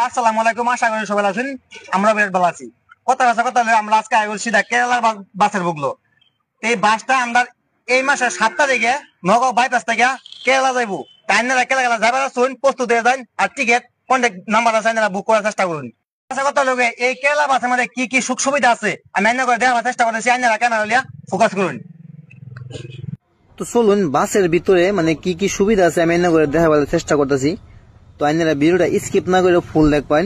আসসালামু আলাইকুম, আশা করি সবাই আছেন। আমরা বেশ ভালো আছি। কথা আমরা আজকে আগে সিধা কেরালার বাসের বুকলো। এই বাসটা আমরা এই মাসের 7 তারিখে নগাঁও বাইপাস থেকে কেরালা যাইবো। তাই না কেরালা যাবার আসুন, প্রস্তুত হয়ে যান আর টিকিট কন্ট্যাক্ট নাম্বার আছে বুক করার চেষ্টা করুন। কথা লগে এই কেরালা বাসের মধ্যে কি কি সুখ সুবিধা আছে আমি আইনা করে দেওয়ার চেষ্টা করতেছি। আইনারা কেনারা ফোকাস করুন। তো চলুন বাসের ভিতরে মানে কি কি সুবিধা আছে আমি আইনা করে দেখাবার চেষ্টা করতেছি। তো আইনারা ভিডিওটা স্কিপ না করে ফুল দেখবেন,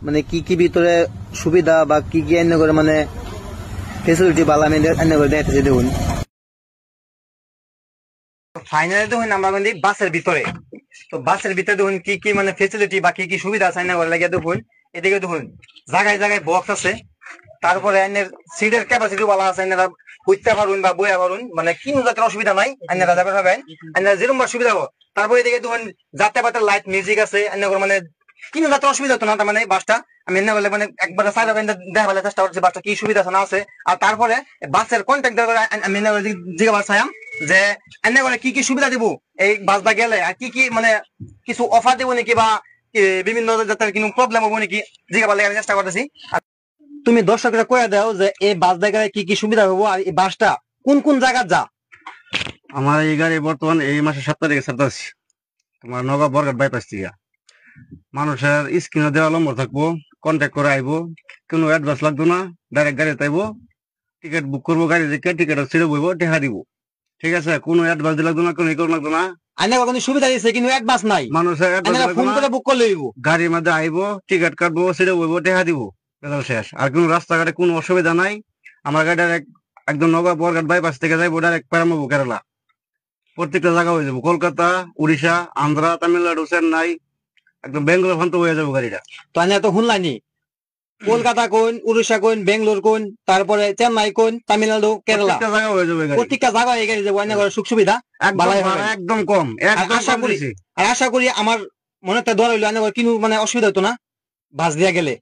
মানে কি কি ভিতরে সুবিধা বা কি কি আইনা করে মানে ফেসিলিটি ভালো আমি আইনা করে দেখাতেছি। দেখুন ফাইনালি দেখুন আমরা কিন্তু বাসের ভিতরে। তো বাসের ভিতরে দেখুন কি কি মানে ফেসিলিটি বা কি কি সুবিধা আছে আইনা করে লাগিয়ে দেখুন। এদিকে দেখুন জায়গায় জায়গায় বক্স আছে, তারপরে আইনের সিটের ক্যাপাসিটি ভালো আছে। আইনারা উঠতে পারুন বা বইয়া পারুন, মানে কোনো জাতের অসুবিধা নাই। আইনারা যাবে পাবেন, আইনারা যেরকম সুবিধা হবো। তারপরে এদিকে দেখুন যাতে পাতে লাইট মিউজিক আছে। আইনা করে মানে কোনো জাতের অসুবিধা হতো না। তার মানে বাসটা আমি এনে বলে মানে একবার সাইড দেখা বলে চেষ্টা করছি বাসটা কি সুবিধা আছে না আছে। আর তারপরে বাসের কন্ট্যাক্ট আমি জিজ্ঞাসা চাইলাম যে এনে করে কি কি সুবিধা দিব এই বাসটা গেলে, আর কি কি মানে কিছু অফার দিব নাকি বা বিভিন্ন জাতের কোনো প্রবলেম হবো নাকি জিজ্ঞাসা আমি চেষ্টা করতেছি। তুমি দর্শকরা কয়ে দাও যে এই বাস জায়গায় কি কি সুবিধা হবো আর এই বাসটা কোন কোন জায়গা যা। আমার এই গাড়ি বর্তমান এই মাসের 7 তারিখে ছাড়তেছি তোমার নগাঁও বরঘাট বাইপাস থেকে। মানুষের স্ক্রিনে দেওয়া নম্বর থাকবো, কন্ট্যাক্ট করে আইবো, কোনো অ্যাডভান্স লাগতো না, ডাইরেক্ট গাড়িতে আইবো, টিকিট বুক করবো, গাড়ি দেখে টিকিট ছেড়ে বইবো, টেহা দিব। ঠিক আছে, কোনো অ্যাডভান্স লাগতো না, কোনো ইকো লাগতো না। কোনো সুবিধা দিচ্ছে কিন্তু অ্যাডভান্স নাই। মানুষের ফোন করে বুক করলে গাড়ির মধ্যে আইবো, টিকিট কাটবো, ছেড়ে বইবো, টেহা দিব, শেষ। আর কোনো রাস্তাঘাটে কোনো অসুবিধা নাই। আমার গাড়ি ডাইরেক্ট একদম নগাঁও বরঘাট বাইপাস থেকে যাইবো, ডাইরেক্ট পেরামবো কেরালা। প্রত্যেকটা জায়গা হয়ে যাবো, কলকাতা, উড়িষ্যা, আন্ধ্রা, তামিলনাড়ু, চেন্নাই, একদম বেঙ্গলোর পর্যন্ত হয়ে যাবো গাড়িটা। তো আমি তো শুনলানি কলকাতা কোন, উড়িষ্যা কোন, বেঙ্গলোর কোন, তারপরে চেন্নাই কোন, তামিলনাড়ু, কেরালা, জায়গা হয়ে যাবে, প্রত্যেকটা জায়গা হয়ে গেছে সুখ সুবিধা একদম কম। আশা করি আমার মনে ধরা হইলো কিন্তু মানে অসুবিধা হতো না বাস দিয়া গেলে।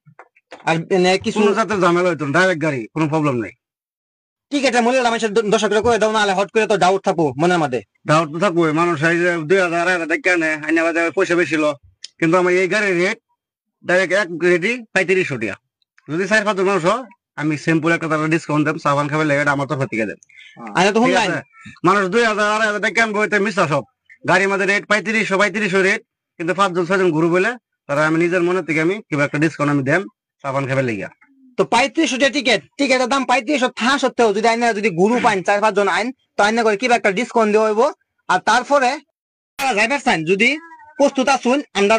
আর কিছু ঝামেলা হইতো না, ডাইরেক্ট গাড়ি, কোনো প্রবলেম নেই। ঠিক আছে মনে হলাম দর্শকরা করে দাও, না হট করে তো ডাউট থাকবো মনের মধ্যে। ডাউট তো থাকবো, মানুষ 2000 কেন পয়সা বেশি ছিল, কিন্তু আমার এই গাড়ির রেট ডাইরেক্ট এক রেডি 3500 টাকা। যদি 4-5 মানুষ আমি সিম্পল একটা ডিসকাউন্ট দেব, সাবান খাবে লেগে আমার তরফ থেকে দেব। মানুষ 2000-2500 টাকা কেন বইতে মিশা সব গাড়ির মধ্যে রেট 3500 রেট, কিন্তু 5-6 জন ঘুরু বলে তারা আমি নিজের মনে থেকে আমি কিবা একটা ডিসকাউন্ট আমি দেম সাবান খাবে লেগে। তো 3500 টাকা টিকেটের দাম 3500 থাকা সত্ত্বেও যদি আইনা যদি গুরু পাইন 4-5 জন আইন, তো আইনা করে কিবা একটা ডিসকাউন্ট দেওয়া হইব। আর তারপরে ড্রাইভার সাইন যদি প্রস্তুত আসুন, আমরা